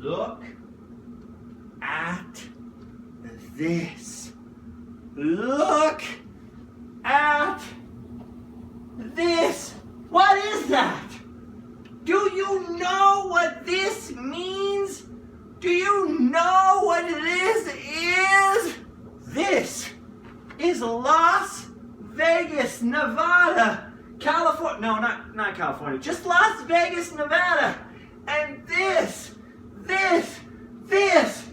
Look at this. Look at this. What is that? Do you know what this means? Do you know what this is? This is Las Vegas, Nevada, California. No, not California. Just Las Vegas, Nevada. And this is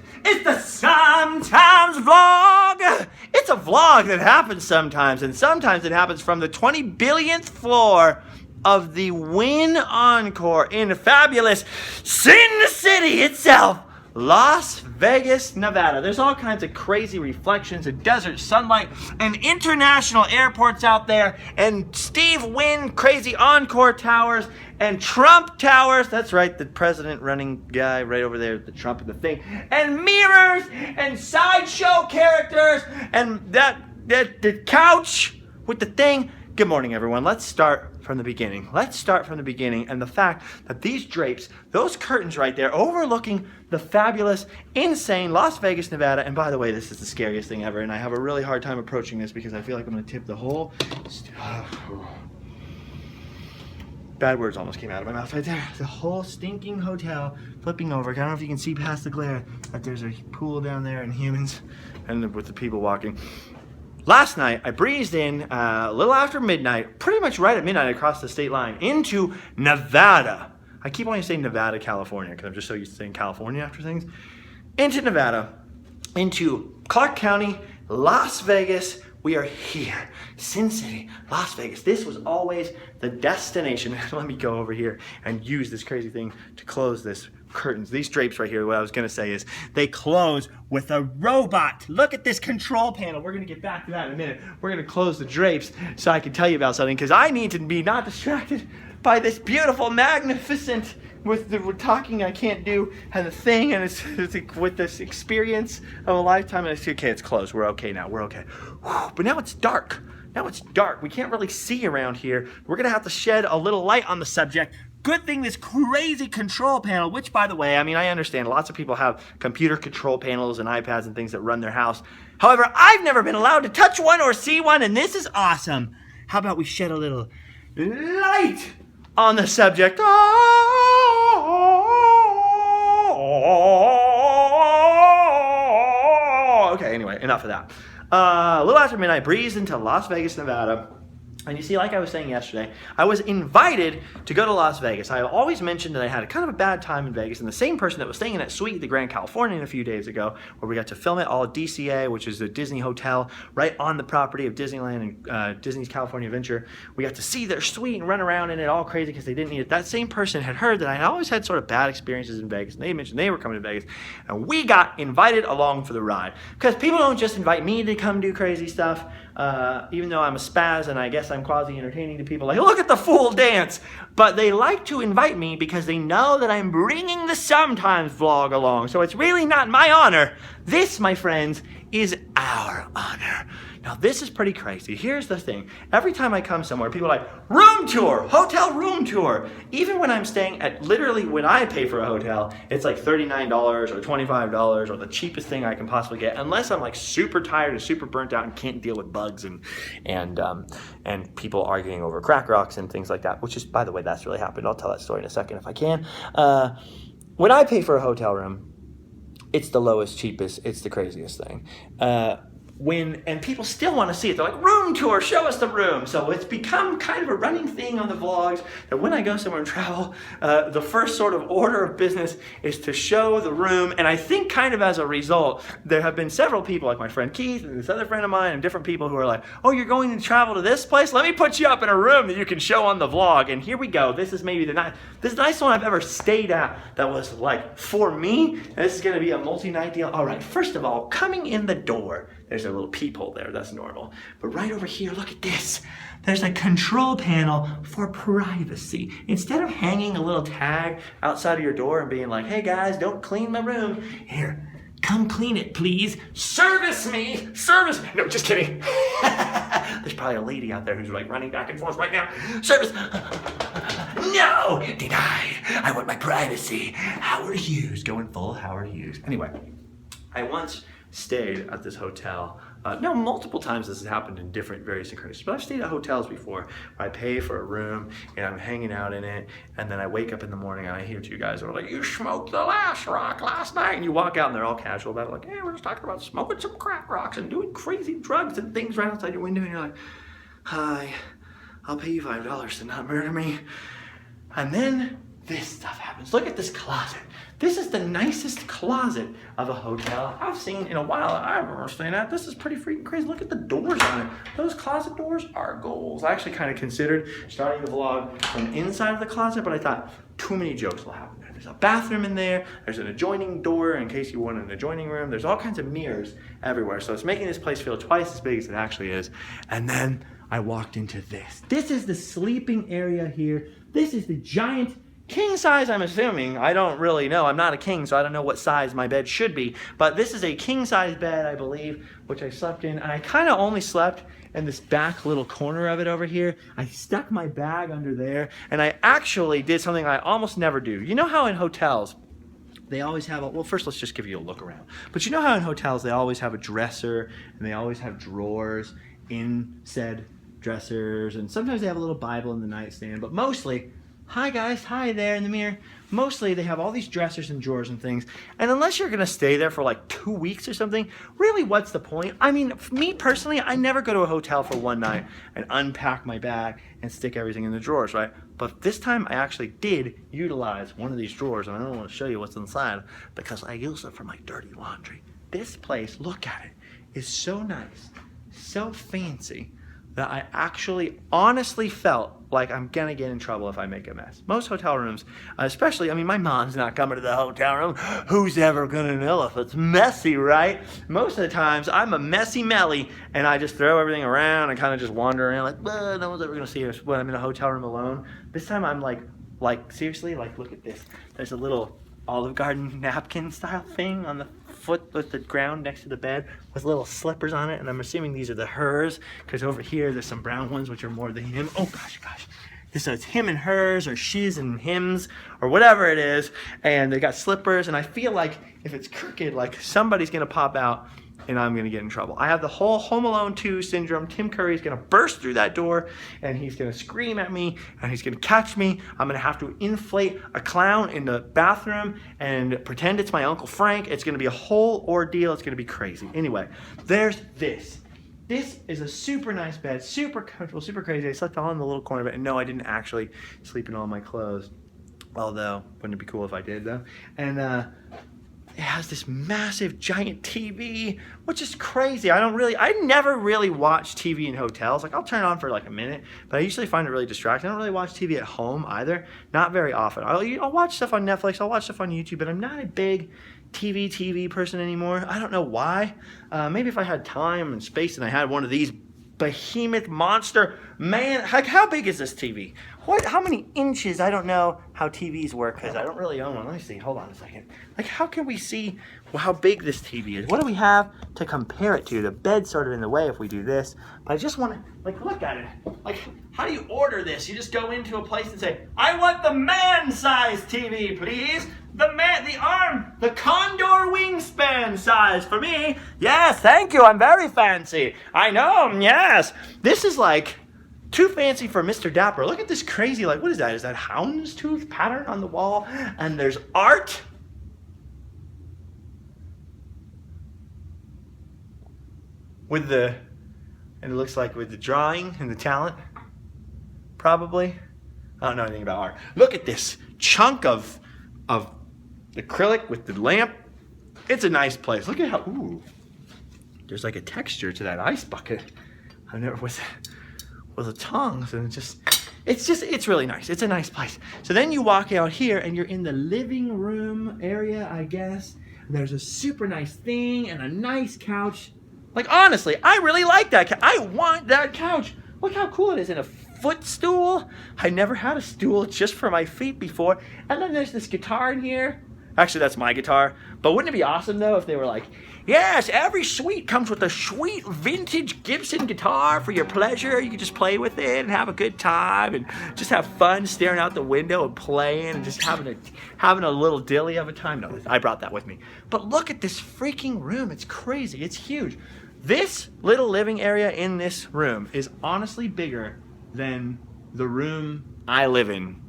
the Sometimes Vlog. It's a vlog that happens sometimes, and sometimes it happens from the 20 billionth floor of the Wynn Encore in fabulous Sin City itself, Las Vegas, Nevada. There's all kinds of crazy reflections and desert sunlight and international airports out there, and Steve Wynn crazy Encore towers and Trump towers. That's right, the president running guy right over there, the Trump and the thing, and mirrors and sideshow characters and the couch with the thing. Good morning, everyone. Let's start from the beginning. And the fact that these drapes, those curtains right there, overlooking the fabulous, insane Las Vegas, Nevada. And by the way, this is the scariest thing ever, and I have a really hard time approaching this because I feel like I'm going to tip the whole... Bad words almost came out of my mouth right there. The whole stinking hotel flipping over. I don't know if you can see past the glare that there's a pool down there and humans and with the people walking. Last night, I breezed in a little after midnight, pretty much right at midnight across the state line, into Nevada. I keep wanting to say Nevada, California, because I'm just so used to saying California after things. Into Nevada, into Clark County, Las Vegas. We are here, Sin City, Las Vegas. This was always the destination. Let me go over here and use this crazy thing to close this curtains. These drapes right here, what I was gonna say is they close with a robot. Look at this control panel. We're gonna get back to that in a minute. We're gonna close the drapes so I can tell you about something, because I need to be not distracted by this beautiful, magnificent, with the talking I can't do, and the thing, and it's with this experience of a lifetime, and okay, it's closed. We're okay now. We're okay. Whew. But now it's dark. We can't really see around here. We're gonna have to shed a little light on the subject. Good thing this crazy control panel, which, by the way, I mean, I understand lots of people have computer control panels and iPads and things that run their house. However, I've never been allowed to touch one or see one, and this is awesome. How about we shed a little light on the subject? Okay, anyway, enough of that. A little after midnight, breezed into Las Vegas, Nevada. And you see, like I was saying yesterday, I was invited to go to Las Vegas. I always mentioned that I had kind of a bad time in Vegas, and the same person that was staying in that suite at the Grand Californian a few days ago, where we got to film it, all at DCA, which is a Disney hotel right on the property of Disneyland and Disney's California Adventure. We got to see their suite and run around in it all crazy because they didn't need it. That same person had heard that I had always had sort of bad experiences in Vegas, and they mentioned they were coming to Vegas, and we got invited along for the ride. Because people don't just invite me to come do crazy stuff. Even though I'm a spaz and I guess I'm quasi-entertaining to people, like, look at the fool dance. But they like to invite me because they know that I'm bringing the Sometimes Vlog along. So it's really not my honor. This, my friends, is our honor. Now, this is pretty crazy. Here's the thing. Every time I come somewhere, people are like, room tour, hotel room tour. Even when I'm staying at, literally when I pay for a hotel, it's like $39 or $25 or the cheapest thing I can possibly get, unless I'm like super tired and super burnt out and can't deal with bugs and people arguing over crack rocks and things like that, which is, by the way, that's really happened. I'll tell that story in a second if I can. When I pay for a hotel room, it's the lowest, cheapest, it's the craziest thing. And people still want to see it. They're like, room tour, show us the room. So it's become kind of a running thing on the vlogs that when I go somewhere and travel, the first sort of order of business is to show the room. And I think kind of as a result, there have been several people like my friend Keith and this other friend of mine and different people who are like, oh, you're going to travel to this place? Let me put you up in a room that you can show on the vlog. And here we go. This is maybe this nice one I've ever stayed at that was like for me. This is going to be a multi-night deal. All right, first of all, coming in the door, there's a little peephole there, that's normal. But right over here, look at this. There's a control panel for privacy. Instead of hanging a little tag outside of your door and being like, hey guys, don't clean my room. Here, come clean it, please. Service me, service. No, just kidding. There's probably a lady out there who's like running back and forth right now. Service. No, denied. I want my privacy. Howard Hughes, going full Howard Hughes. Anyway, I once stayed at this hotel. Now, multiple times this has happened in different various synchronicities, but I've stayed at hotels before where I pay for a room and I'm hanging out in it, and then I wake up in the morning and I hear two guys who are like, "You smoked the last rock last night," and you walk out and they're all casual about it, like, "Hey, we're just talking about smoking some crack rocks and doing crazy drugs and things right outside your window," and you're like, "Hi, I'll pay you $5 to not murder me." And then this stuff happens. Look at this closet. This is the nicest closet of a hotel I've seen in a while I've ever stayed at. This is pretty freaking crazy. Look at the doors on it. Those closet doors are goals. I actually kind of considered starting the vlog from inside of the closet, but I thought too many jokes will happen there. There's a bathroom in there. There's an adjoining door in case you want an adjoining room. There's all kinds of mirrors everywhere. So it's making this place feel twice as big as it actually is. And then I walked into this. This is the sleeping area here. This is the giant king size, I'm assuming. I don't really know. I'm not a king, so I don't know what size my bed should be. But this is a king size bed, I believe, which I slept in. And I kind of only slept in this back little corner of it over here. I stuck my bag under there. And I actually did something I almost never do. You know how in hotels, they always have well, first let's just give you a look around. But you know how in hotels, they always have a dresser and they always have drawers in said dressers. And sometimes they have a little Bible in the nightstand. But mostly, hi guys, hi there in the mirror. Mostly they have all these dressers and drawers and things. And unless you're gonna stay there for like 2 weeks or something, really what's the point? I mean, for me personally, I never go to a hotel for one night and unpack my bag and stick everything in the drawers, right? But this time I actually did utilize one of these drawers, and I don't want to show you what's inside because I use it for my dirty laundry. This place, look at it, is so nice, so fancy, that I actually honestly felt like I'm gonna get in trouble if I make a mess. Most hotel rooms, especially, I mean, my mom's not coming to the hotel room. Who's ever gonna know if it's messy, right? Most of the times, I'm a messy Melly, and I just throw everything around and kind of just wander around like, no one's ever gonna see us when I'm in a hotel room alone. This time I'm like seriously, like look at this. There's a little Olive Garden napkin style thing on the foot with the ground next to the bed with little slippers on it, and I'm assuming these are the hers because over here there's some brown ones which are more the him. Oh gosh, so it's him and hers or she's and hims or whatever it is, and they got slippers, and I feel like if it's crooked, like somebody's gonna pop out and I'm gonna get in trouble. I have the whole Home Alone 2 syndrome. Tim Curry's gonna burst through that door and he's gonna scream at me and he's gonna catch me. I'm gonna have to inflate a clown in the bathroom and pretend it's my Uncle Frank. It's gonna be a whole ordeal. It's gonna be crazy. Anyway, there's this. This is a super nice bed, super comfortable, super crazy. I slept all in the little corner of it, and no, I didn't actually sleep in all my clothes. Although, wouldn't it be cool if I did though? And it has this massive giant TV, which is crazy. I never really watch TV in hotels. Like I'll turn it on for like a minute, but I usually find it really distracting. I don't really watch TV at home either. Not very often. I'll watch stuff on Netflix. I'll watch stuff on YouTube, but I'm not a big TV person anymore. I don't know why. Maybe if I had time and space and I had one of these behemoth monster, man, like how big is this TV? How many inches? I don't know how TVs work because I don't really own one. Let me see, hold on a second. Like how can we see how big this TV is? What do we have to compare it to? The bed's sort of in the way if we do this, but I just want to like look at it. Like how do you order this? You just go into a place and say, I want the man-sized TV, please. The condor wingspan size for me. Yes, thank you, I'm very fancy. I know, yes. This is like too fancy for Mr. Dapper. Look at this crazy, like, what is that? Is that houndstooth pattern on the wall? And there's art. And it looks like with the drawing and the talent, probably. I don't know anything about art. Look at this chunk of acrylic with the lamp. It's a nice place. Look at how, ooh, there's like a texture to that ice bucket. I've never with the tongs, and it's really nice. It's a nice place. So then you walk out here and you're in the living room area, I guess. There's a super nice thing and a nice couch. Like honestly, I really like that couch. I want that couch. Look how cool it is, and a footstool. I never had a stool just for my feet before. And then there's this guitar in here. Actually, that's my guitar. But wouldn't it be awesome, though, if they were like, yes, every suite comes with a sweet vintage Gibson guitar for your pleasure. You can just play with it and have a good time and just have fun staring out the window and playing and just having a little dilly of a time. No, I brought that with me. But look at this freaking room. It's crazy. It's huge. This little living area in this room is honestly bigger than the room I live in,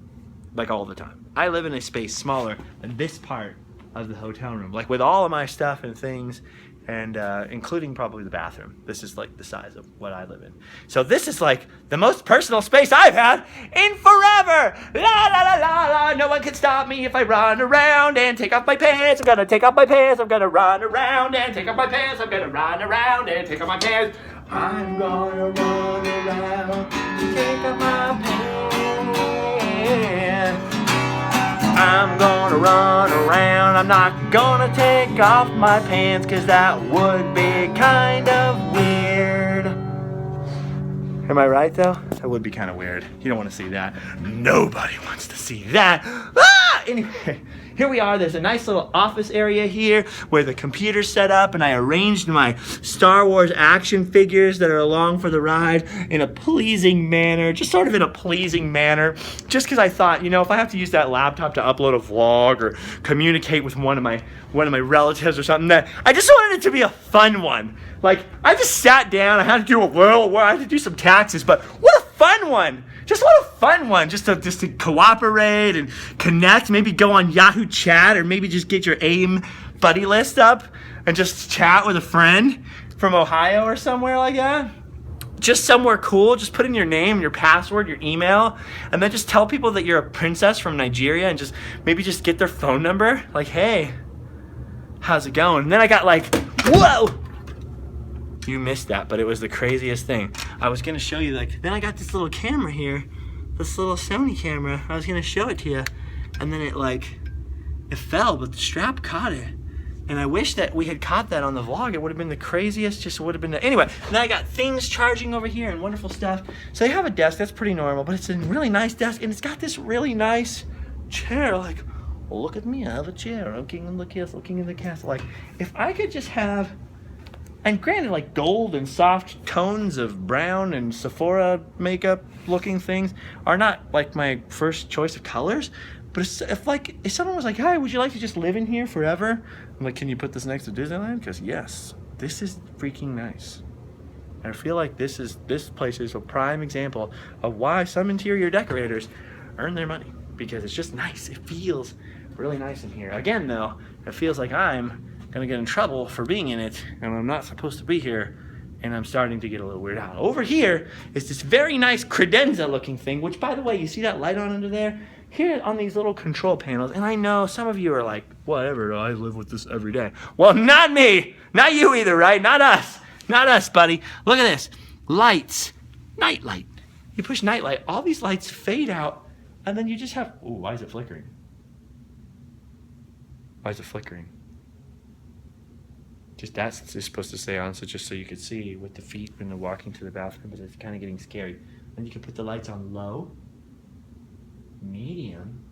like, all the time. I live in a space smaller than this part of the hotel room, like with all of my stuff and things, and including probably the bathroom. This is like the size of what I live in. So this is like the most personal space I've had in forever. La la la la la. No one can stop me if I run around and take off my pants. I'm gonna take off my pants. I'm gonna run around and take off my pants. I'm gonna run around and take off my pants. I'm gonna run around and take off my pants. I'm gonna run around, I'm not gonna take off my pants, cause that would be kind of weird. Am I right though? That would be kind of weird. You don't want to see that. Nobody wants to see that. Ah! Anyway, here we are. There's a nice little office area here where the computer's set up, and I arranged my Star Wars action figures that are along for the ride in a pleasing manner, just sort of in a pleasing manner, just because I thought, you know, if I have to use that laptop to upload a vlog or communicate with one of my relatives or something, that I just wanted it to be a fun one. Like, I just sat down, I had to do I had to do some taxes, but what a fun one! Just what a fun one, just to cooperate and connect, maybe go on Yahoo Chat, or maybe just get your AIM buddy list up and just chat with a friend from Ohio or somewhere like that. Just somewhere cool, just put in your name, your password, your email, and then just tell people that you're a princess from Nigeria and just maybe just get their phone number, like, hey, how's it going? And then I got like, whoa! You missed that, but it was the craziest thing. I was gonna show you, like, then I got this little camera here, this little Sony camera. I was gonna show it to you, and then it fell, but the strap caught it. And I wish that we had caught that on the vlog. It would have been the craziest, just would have been anyway, now I got things charging over here and wonderful stuff. So they have a desk, that's pretty normal, but it's a really nice desk, and it's got this really nice chair, like, well, look at me, I have a chair, looking in the castle. Like, if I could just have, and granted, like, gold and soft tones of brown and Sephora makeup looking things are not like my first choice of colors, but if someone was like, hi, would you like to just live in here forever? I'm like, can you put this next to Disneyland? Because yes, this is freaking nice. And I feel like this place is a prime example of why some interior decorators earn their money, because it's just nice. It feels really nice in here. Again, though, it feels like I'm gonna get in trouble for being in it, and I'm not supposed to be here, and I'm starting to get a little weirded out. Over here is this very nice credenza looking thing, which, by the way, you see that light on under there? Here on these little control panels, and I know some of you are like, whatever, I live with this every day. Well, not me, not you either, right? Not us, buddy. Look at this, lights, night light. You push night light, all these lights fade out, and then you just have, ooh, why is it flickering? Why is it flickering? Just that's supposed to stay on, so just so you could see with the feet when they're walking to the bathroom, but it's kind of getting scary. Then you can put the lights on low, medium.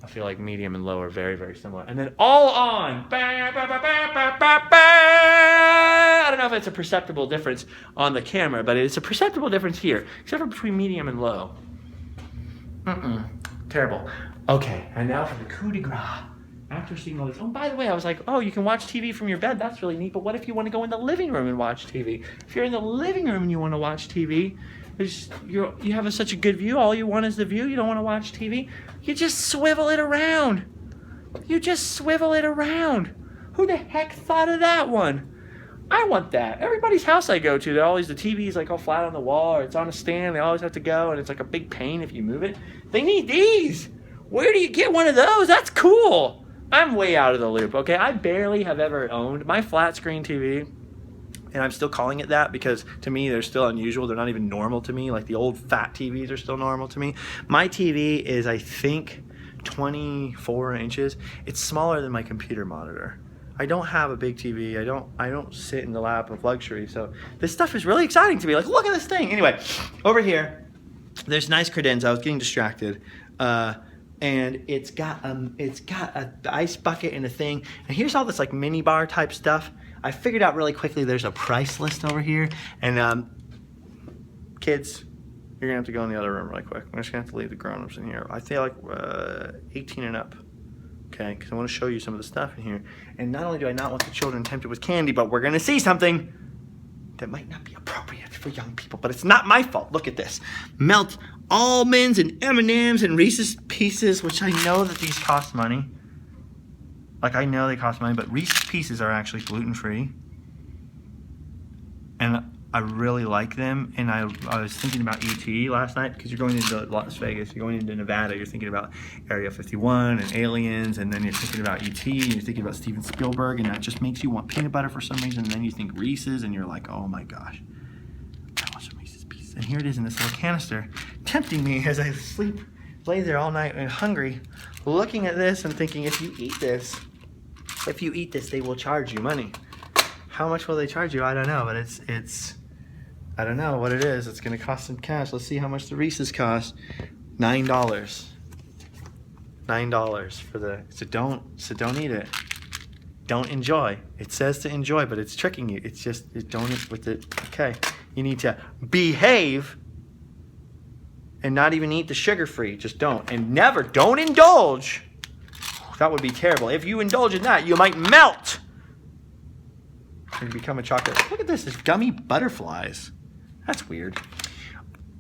I feel like medium and low are very, very similar. And then all on. I don't know if it's a perceptible difference on the camera, but it's a perceptible difference here, except for between medium and low. Terrible. Okay, and now for the coup de grace. After seeing all this, oh, by the way, I was like, oh, you can watch TV from your bed. That's really neat. But what if you want to go in the living room and watch TV? If you're in the living room and you want to watch TV, you have such a good view. All you want is the view. You don't want to watch TV. You just swivel it around. You just swivel it around. Who the heck thought of that one? I want that. Everybody's house I go to, the TV's like all flat on the wall, or it's on a stand. They always have to go, and it's like a big pain if you move it. They need these. Where do you get one of those? That's cool. I'm way out of the loop, okay? I barely have ever owned my flat screen TV, and I'm still calling it that because to me they're still unusual. They're not even normal to me. Like the old fat TVs are still normal to me. My TV is, I think, 24 inches. It's smaller than my computer monitor. I don't have a big TV. I don't sit in the lap of luxury. So this stuff is really exciting to me. Like, look at this thing. Anyway, over here, there's nice credenza. I was getting distracted. and it's got a ice bucket and a thing. And here's all this like mini bar type stuff. I figured out really quickly there's a price list over here. And kids, you're gonna have to go in the other room really quick. I'm just gonna have to leave the grown-ups in here. I feel like 18 and up. Okay, because I want to show you some of the stuff in here. And not only do I not want the children tempted with candy, but we're gonna see something that might not be appropriate for young people, but it's not my fault. Look at this. Melt almonds and M&Ms and Reese's Pieces, which I know that these cost money. Like, I know they cost money, but Reese's Pieces are actually gluten-free. And I really like them. And I was thinking about ET last night, because you're going into Las Vegas, you're going into Nevada, you're thinking about Area 51 and aliens, and then you're thinking about ET, and you're thinking about Steven Spielberg, and that just makes you want peanut butter for some reason, and then you think Reese's, and you're like, oh my gosh, I want some Reese's Pieces. And here it is in this little canister, tempting me as I lay there all night and hungry, looking at this and thinking, if you eat this, they will charge you money. How much will they charge you? I don't know, but it's I don't know what it is. It's gonna cost some cash. Let's see how much the Reese's cost. $9. $9 for the, so don't eat it. Don't enjoy. It says to enjoy, but it's tricking you. It's just, don't eat with it. Okay, you need to behave and not even eat the sugar-free. Just don't. And never, don't indulge. That would be terrible. If you indulge in that, you might melt and become a chocolate. Look at this, there's gummy butterflies. That's weird.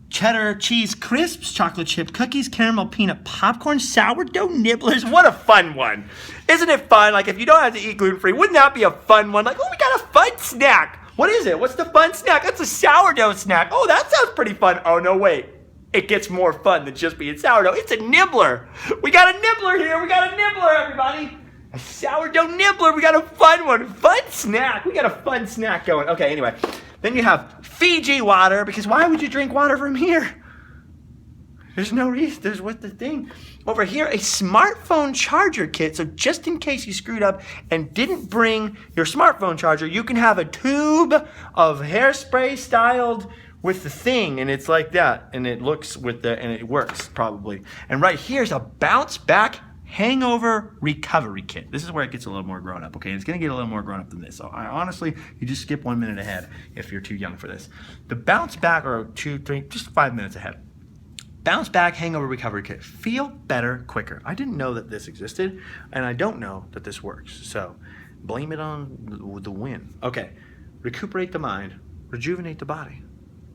Cheddar cheese crisps, chocolate chip cookies, caramel peanut popcorn, sourdough nibblers. What a fun one. Isn't it fun? Like, if you don't have to eat gluten-free, wouldn't that be a fun one? Like, oh, we got a fun snack. What is it? What's the fun snack? That's a sourdough snack. Oh, that sounds pretty fun. Oh, no, wait. It gets more fun than just being sourdough. It's a nibbler. We got a nibbler here. We got a nibbler, everybody. A sourdough nibbler. We got a fun one. Fun snack. We got a fun snack going. Okay, anyway. Then you have Fiji water, because why would you drink water from here? There's no reason. There's what the thing. Over here, a smartphone charger kit. So just in case you screwed up and didn't bring your smartphone charger, you can have a tube of hairspray styled with the thing, and it's like that, and it looks with the, and it works probably. And right here's a bounce back hangover recovery kit. This is where it gets a little more grown up, okay? It's gonna get a little more grown up than this. So I honestly, you just skip 1 minute ahead if you're too young for this. The bounce back, or 2, 3, just 5 minutes ahead. Bounce back hangover recovery kit. Feel better quicker. I didn't know that this existed, and I don't know that this works. So blame it on the Wynn. Okay, recuperate the mind, rejuvenate the body,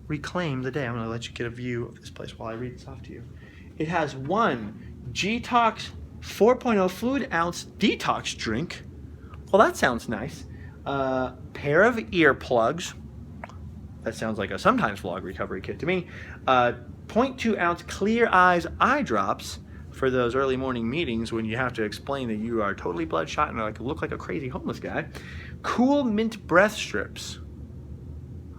reclaim the day. I'm gonna let you get a view of this place while I read this off to you. It has one G-Tox 4.0 fluid ounce detox drink. Well, that sounds nice. Pair of earplugs. That sounds like a sometimes vlog recovery kit to me. 0.2 ounce clear eyes eye drops for those early morning meetings when you have to explain that you are totally bloodshot and like look like a crazy homeless guy. Cool mint breath strips.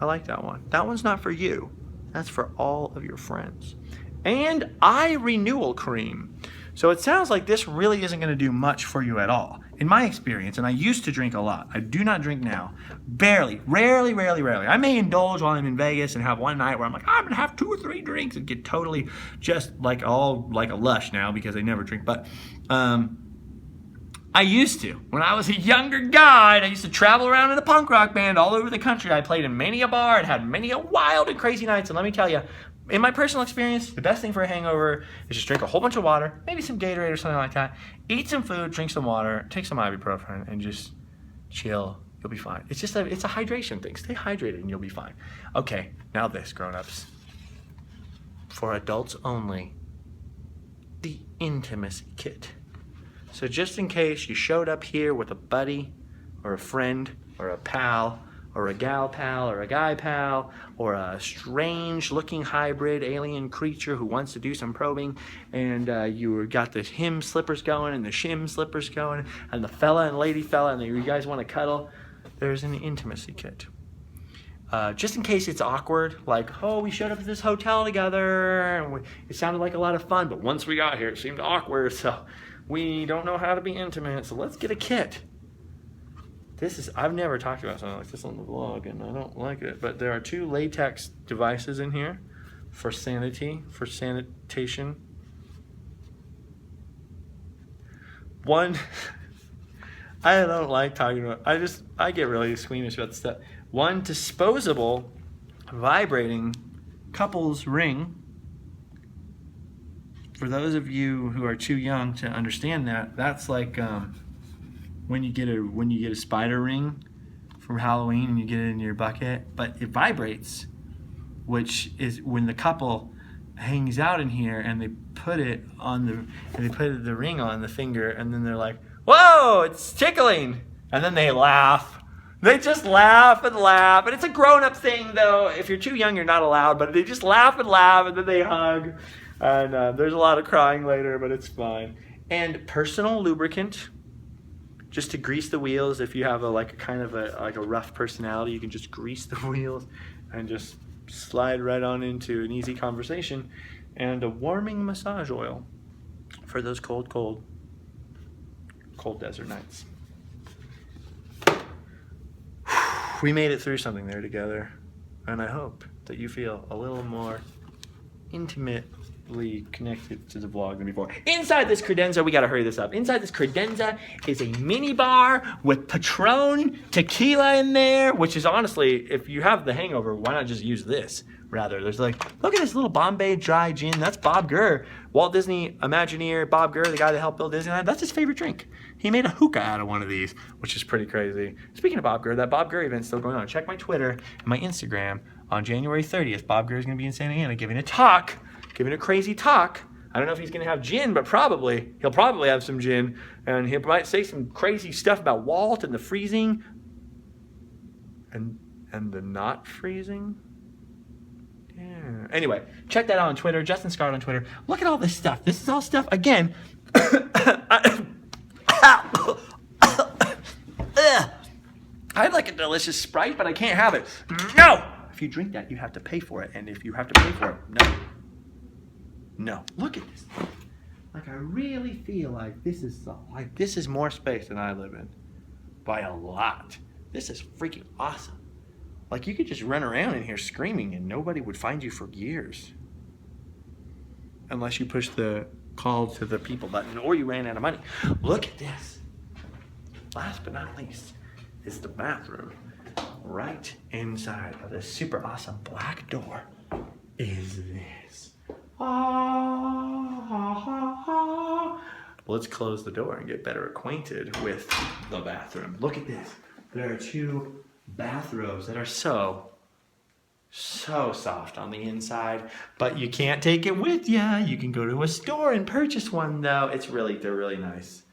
I like that one. That one's not for you. That's for all of your friends. And eye renewal cream. So it sounds like this really isn't going to do much for you at all. In my experience, and I used to drink a lot. I do not drink now. Barely. Rarely. I may indulge while I'm in Vegas and have one night where I'm like, I'm going to have 2 or 3 drinks and get totally just like all like a lush now because I never drink. But I used to. When I was a younger guy, and I used to travel around in a punk rock band all over the country. I played in many a bar and had many a wild and crazy nights. And let me tell you, in my personal experience, the best thing for a hangover is just drink a whole bunch of water, maybe some Gatorade or something like that, eat some food, drink some water, take some ibuprofen, and just chill. You'll be fine. It's just it's a hydration thing. Stay hydrated and you'll be fine. Okay, now this, grown-ups. For adults only, the intimacy kit. So just in case you showed up here with a buddy or a friend or a pal or a gal pal or a guy pal or a strange looking hybrid alien creature who wants to do some probing, and you got the him slippers going and the shim slippers going and the fella and lady fella and you guys want to cuddle, there's an intimacy kit. Just in case it's awkward, like, oh, we showed up at this hotel together and it sounded like a lot of fun, but once we got here it seemed awkward, so we don't know how to be intimate, so let's get a kit. I've never talked about something like this on the vlog, and I don't like it, but there are 2 latex devices in here for sanitation. One, I don't like talking about, I get really squeamish about this stuff. One disposable vibrating couples ring. For those of you who are too young to understand that, that's like when you get a spider ring from Halloween and you get it in your bucket, but it vibrates, which is when the couple hangs out in here and they put it on the ring on the finger, and then they're like, whoa, it's tickling, and then they laugh. They just laugh, and it's a grown-up thing though. If you're too young, you're not allowed, but they just laugh, and then they hug, and there's a lot of crying later, but it's fine. And personal lubricant, just to grease the wheels. If you have a kind of a rough personality, you can just grease the wheels and just slide right on into an easy conversation. And a warming massage oil for those cold desert nights. We made it through something there together, and I hope that you feel a little more intimately connected to the vlog than before. Inside this credenza, we gotta hurry this up. Inside this credenza is a mini bar with Patron tequila in there, which is honestly, if you have the hangover, why not just use this rather? There's like, look at this little Bombay dry gin. That's Bob Gurr, Walt Disney Imagineer. Bob Gurr, the guy that helped build Disneyland. That's his favorite drink. He made a hookah out of one of these, which is pretty crazy. Speaking of Bob Gurr, that Bob Gurr event's still going on. Check my Twitter and my Instagram. On January 30th, Bob Gurr is going to be in Santa Ana giving a crazy talk. I don't know if he's going to have gin, but he'll probably have some gin, and he might say some crazy stuff about Walt and the freezing and the not freezing. Yeah. Anyway, check that out on Twitter, Justin Scarlett on Twitter. Look at all this stuff. This is all stuff, again, I'd like a delicious Sprite, but I can't have it. No! If you drink that, you have to pay for it. And if you have to pay for it, no. No. Look at this. Like, I really feel like this is more space than I live in. By a lot. This is freaking awesome. Like, you could just run around in here screaming and nobody would find you for years. Unless you push the call to the people button or you ran out of money. Look at this. Last but not least is the bathroom. Right inside of this super awesome black door is this. Let's close the door and get better acquainted with the bathroom. Look at this. There are two bathrobes that are so soft on the inside, but you can't take it with you. You can go to a store and purchase one though. They're really nice.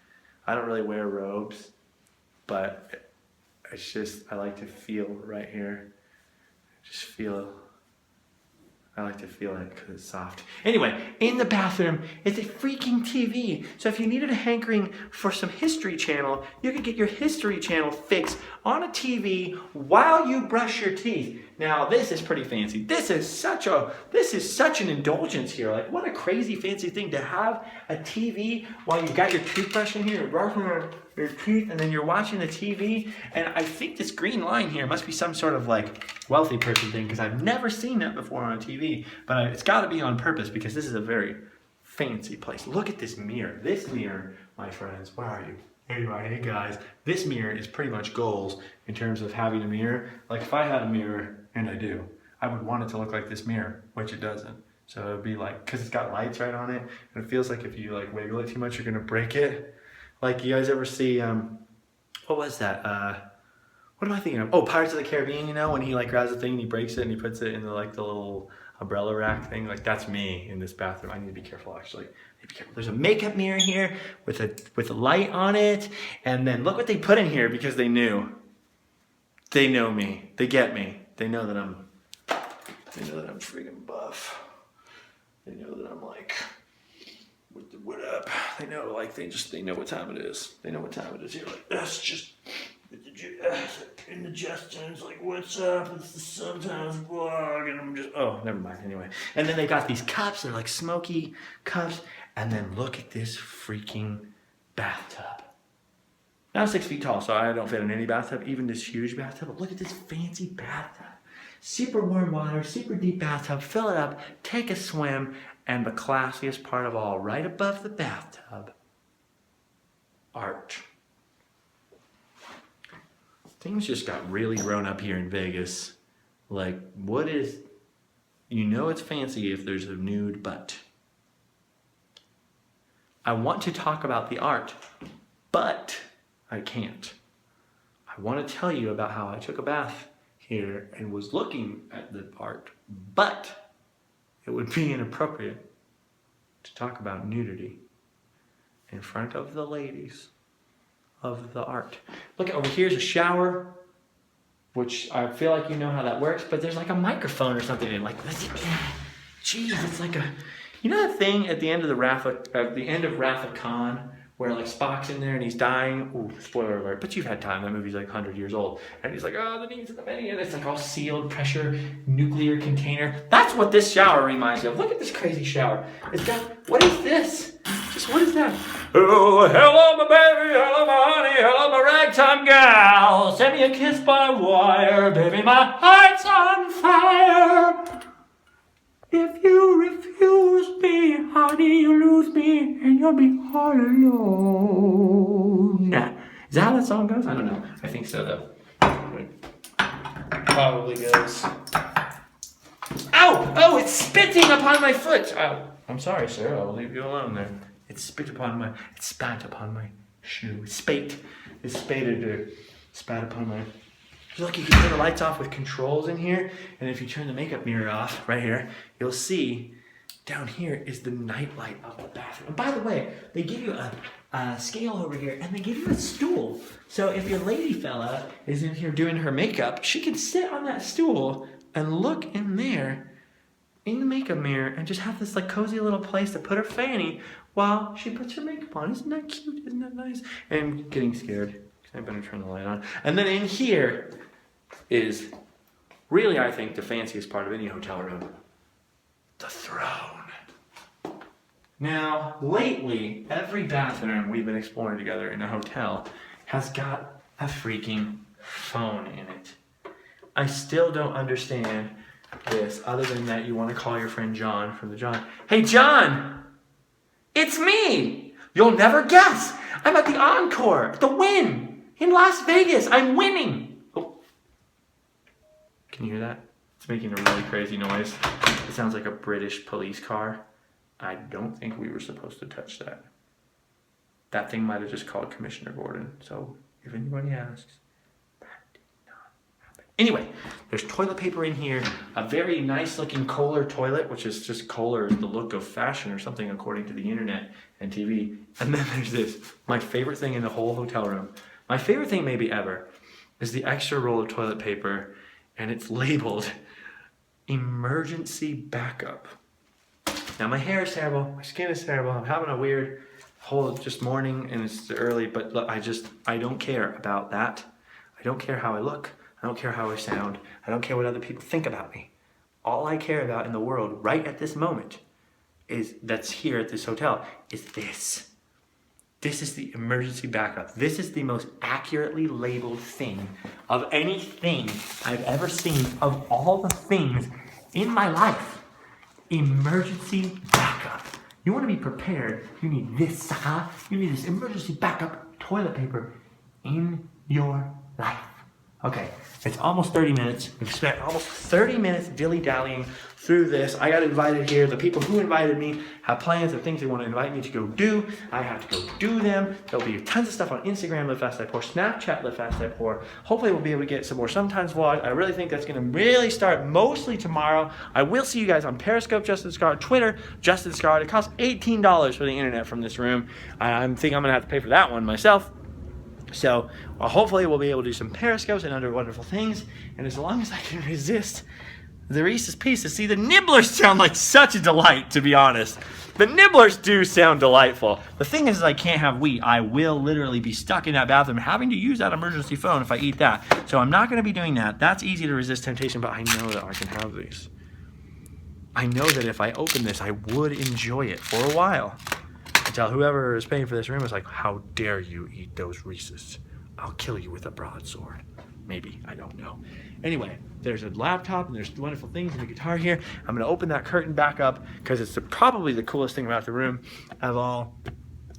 I don't really wear robes, but it's just, I like to feel right here. I like to feel it because it's soft. Anyway, in the bathroom is a freaking TV. So if you needed a hankering for some History Channel, you could get your History Channel fix on a TV while you brush your teeth. Now, this is pretty fancy. This is such an indulgence here. Like, what a crazy fancy thing to have a TV while you've got your toothbrush in here, you're brushing your teeth, and then you're watching the TV. And I think this green line here must be some sort of like wealthy person thing, because I've never seen that before on TV. But it's got to be on purpose, because this is a very fancy place. Look at this mirror. This mirror, my friends, where are you? Here you are. Hey guys, this mirror is pretty much goals in terms of having a mirror. Like, if I had a mirror, and I do, I would want it to look like this mirror, which it doesn't. So it would be like, because it's got lights right on it, and it feels like if you like wiggle it too much, you're gonna break it. Like, you guys ever see what was that? What am I thinking of? Oh, Pirates of the Caribbean. You know, when he like grabs the thing and he breaks it and he puts it in the little umbrella rack thing. Like, that's me in this bathroom. I need to be careful, actually. Be careful. There's a makeup mirror here with a light on it, and then look what they put in here, because they knew. They know me. They get me. They know that I'm freaking buff. They know that I'm like, what up? They know, like, they know what time it is. They know what time it is. You're like, that's just in the Justin's like, what's up? It's the sometimes vlog, and I'm just, oh, never mind. Anyway, and then they got these cups. They're like smoky cups. And then look at this freaking bathtub. Now I'm 6 feet tall, so I don't fit in any bathtub, even this huge bathtub. But look at this fancy bathtub. Super warm water, super deep bathtub. Fill it up, take a swim, and the classiest part of all, right above the bathtub art. Things just got really grown up here in Vegas. Like, what is, you know it's fancy if there's a nude butt. I want to talk about the art, but I can't. I want to tell you about how I took a bath here and was looking at the art, but it would be inappropriate to talk about nudity in front of the ladies of the art. Look, over here's a shower, which I feel like you know how that works, but there's like a microphone or something in, like, geez, it's like a, you know that thing at the end of Wrath of Khan, where like Spock's in there and he's dying. Ooh, spoiler alert, but you've had time. That movie's like 100 years old. And he's like, oh, the needs of the many. And it's like all sealed, pressure, nuclear container. That's what this shower reminds me of. Look at this crazy shower. It's got, what is this? Just what is that? Oh, hello, my baby. Hello, my honey. Hello, my ragtime gal. Send me a kiss by wire. Baby, my heart's on fire. If you refuse me, honey, you lose me, and you'll be all alone. Is that how that song goes? I don't know. I think so, though. Probably goes. Ow! Oh, it's spitting upon my foot. Oh, I'm sorry, sir. I'll leave you alone there. It spat upon my shoe. Spate. It spaded or spat upon my. Look, you can turn the lights off with controls in here, and if you turn the makeup mirror off right here, you'll see down here is the nightlight of the bathroom. And by the way, they give you a scale over here, and they give you a stool. So if your lady fella is in here doing her makeup, she can sit on that stool and look in there in the makeup mirror and just have this like cozy little place to put her fanny while she puts her makeup on. Isn't that cute? Isn't that nice? And I'm getting scared. I better turn the light on. And then in here is really, I think, the fanciest part of any hotel room. The throne. Now, lately, every bathroom we've been exploring together in a hotel has got a freaking phone in it. I still don't understand this, other than that you want to call your friend John from the John. Hey, John! It's me! You'll never guess! I'm at the Encore, the Wynn! In Las Vegas, I'm winning. Oh. Can you hear that? It's making a really crazy noise. It sounds like a British police car. I don't think we were supposed to touch that. That thing might have just called Commissioner Gordon. So if anybody asks, that did not happen. Anyway, there's toilet paper in here. A very nice looking Kohler toilet, which is just Kohler is the look of fashion or something according to the internet and TV. And then there's this, my favorite thing in the whole hotel room. My favorite thing maybe ever is the extra roll of toilet paper, and it's labeled emergency backup. Now my hair is terrible, my skin is terrible, I'm having a weird whole just morning and it's early, but look, I don't care about that. I don't care how I look, I don't care how I sound, I don't care what other people think about me. All I care about in the world right at this moment is that's here at this hotel is this. This is the emergency backup. This is the most accurately labeled thing of anything I've ever seen of all the things in my life. Emergency backup. You want to be prepared. You need this, sucker. You need this emergency backup toilet paper in your life. Okay, it's almost 30 minutes. We've spent almost 30 minutes dilly-dallying through this. I got invited here. The people who invited me have plans of things they want to invite me to go do. I have to go do them. There'll be tons of stuff on Instagram, Live Fast Die Poor, Snapchat, Live Fast Die Poor. Hopefully we'll be able to get some more sometimes vlogs. I really think that's going to really start mostly tomorrow. I will see you guys on Periscope, Justin Scarlett, Twitter, Justin Scarlett. It costs $18 for the internet from this room. I think I'm going to have to pay for that one myself. So hopefully we'll be able to do some Periscopes and other wonderful things. And as long as I can resist the Reese's Pieces. See, the Nibblers sound like such a delight, to be honest. The Nibblers do sound delightful. The thing is I can't have wheat. I will literally be stuck in that bathroom having to use that emergency phone if I eat that. So I'm not going to be doing that. That's easy to resist temptation, but I know that I can have these. I know that if I open this, I would enjoy it for a while. Until whoever is paying for this room is like, how dare you eat those Reese's? I'll kill you with a broadsword. Maybe, I don't know. Anyway, there's a laptop and there's wonderful things and a guitar here. I'm gonna open that curtain back up because it's probably the coolest thing about the room of all.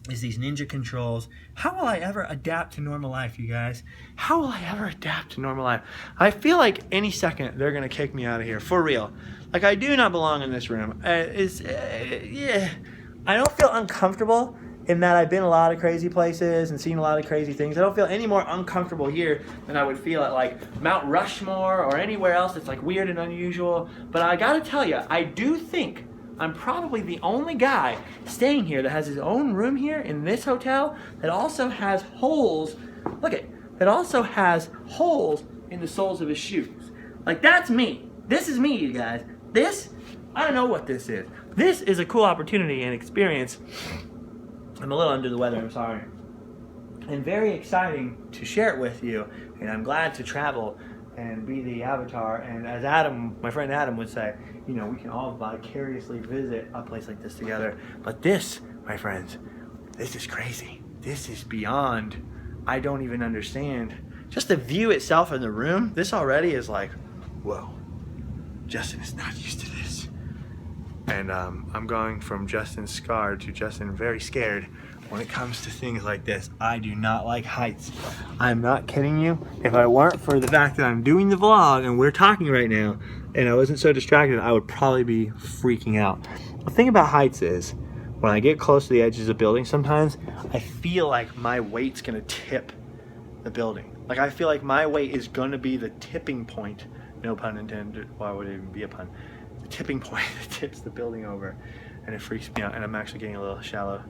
is these ninja controls. How will I ever adapt to normal life, you guys? How will I ever adapt to normal life? I feel like any second they're gonna kick me out of here, for real. Like, I do not belong in this room. Yeah, I don't feel uncomfortable in that I've been a lot of crazy places and seen a lot of crazy things. I don't feel any more uncomfortable here than I would feel at like Mount Rushmore or anywhere else that's like weird and unusual. But I gotta tell you, I do think I'm probably the only guy staying here that has his own room here in this hotel that also has holes, that also has holes in the soles of his shoes. Like, that's me. This is me, you guys. This, I don't know what this is. This is a cool opportunity and experience. I'm a little under the weather, I'm sorry. And very exciting to share it with you. And I'm glad to travel and be the avatar. And as Adam, my friend Adam would say, you know, we can all vicariously visit a place like this together. But this, my friends, this is crazy. This is beyond, I don't even understand. Just the view itself in the room, this already is like, whoa, Justin is not used to this. And I'm going from Justin scarred to Justin very scared when it comes to things like this. I do not like heights. I'm not kidding you. If I weren't for the fact that I'm doing the vlog and we're talking right now and I wasn't so distracted, I would probably be freaking out. The thing about heights is when I get close to the edges of buildings sometimes, I feel like my weight's gonna tip the building. Like, I feel like my weight is gonna be the tipping point. No pun intended. Why would it even be a pun? The tipping point that tips the building over, and it freaks me out. And I'm actually getting a little shallow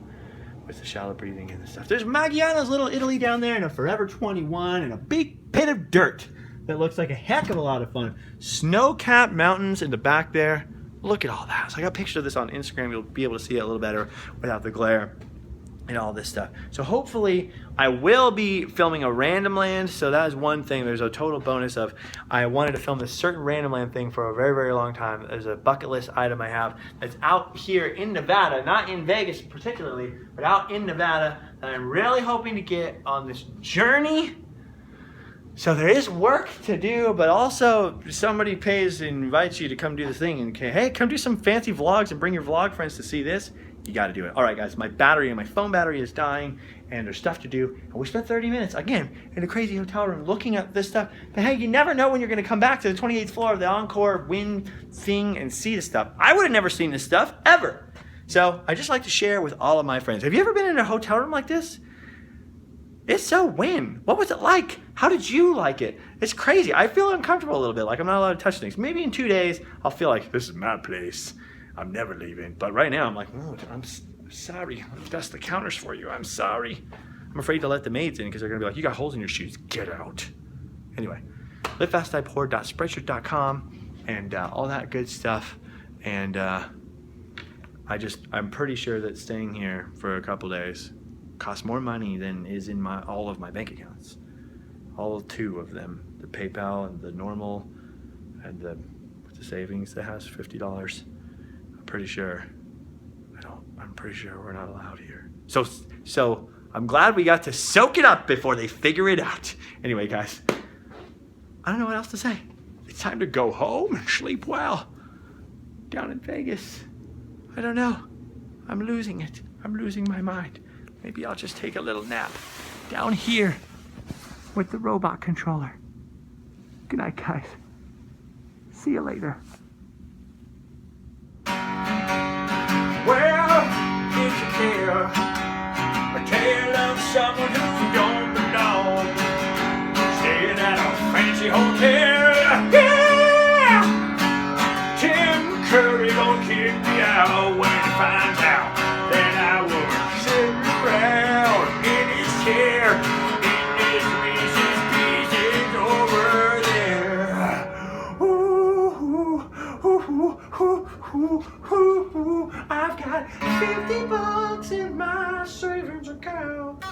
with the shallow breathing and stuff. There's Maggiano's Little Italy down there, and a Forever 21, and a big pit of dirt that looks like a heck of a lot of fun. Snow-capped mountains in the back there. Look at all that. So I got a picture of this on Instagram. You'll be able to see it a little better without the glare and all this stuff. So hopefully I will be filming a random land. So that is one thing. There's a total bonus of, I wanted to film this certain random land thing for a very, very long time. There's a bucket list item I have that's out here in Nevada, not in Vegas particularly, but out in Nevada, that I'm really hoping to get on this journey. So there is work to do, but also somebody pays and invites you to come do this thing and, hey, come do some fancy vlogs and bring your vlog friends to see this. You got to do it. All right, guys, my phone battery is dying, and there's stuff to do. And we spent 30 minutes, again, in a crazy hotel room looking at this stuff. But hey, you never know when you're going to come back to the 28th floor of the Encore Wynn thing and see this stuff. I would have never seen this stuff, ever. So I just like to share with all of my friends. Have you ever been in a hotel room like this? It's so Wynn. What was it like? How did you like it? It's crazy. I feel uncomfortable a little bit, like I'm not allowed to touch things. Maybe in 2 days, I'll feel like, this is my place. I'm never leaving. But right now, I'm like, oh, I'm sorry. I'll dust the counters for you. I'm sorry. I'm afraid to let the maids in because they're going to be like, you got holes in your shoes. Get out. Anyway, livefastdiepoor.spreadshirt.com and all that good stuff. And I'm pretty sure that staying here for a couple days costs more money than is in all of my bank accounts. All 2 of them. The PayPal and the normal and the savings that has $50. I'm pretty sure we're not allowed here. So I'm glad we got to soak it up before they figure it out. Anyway, guys, I don't know what else to say. It's time to go home and sleep well. Down in Vegas. I don't know. I'm losing it. I'm losing my mind. Maybe I'll just take a little nap down here with the robot controller. Good night, guys. See you later. Well, it's a tale of someone who don't belong, staying at a fancy hotel. Yeah! Tim Curry gonna kick me out when he finds out that I was sitting around in his chair in this Reese's Pieces over there. Ooh, ooh, ooh, ooh, ooh, ooh. I've got $50 in my savings account,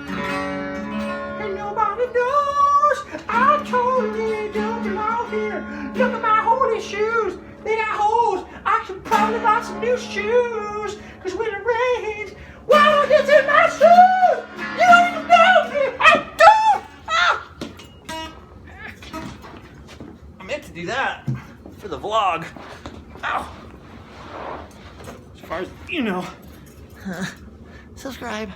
and nobody knows I totally don't belong here. Look at my holy shoes, they got holes. I should probably buy some new shoes, cause when it rains, water gets in my shoes. You don't even know me. I meant to do that for the vlog. Ow. As far as you know, Subscribe.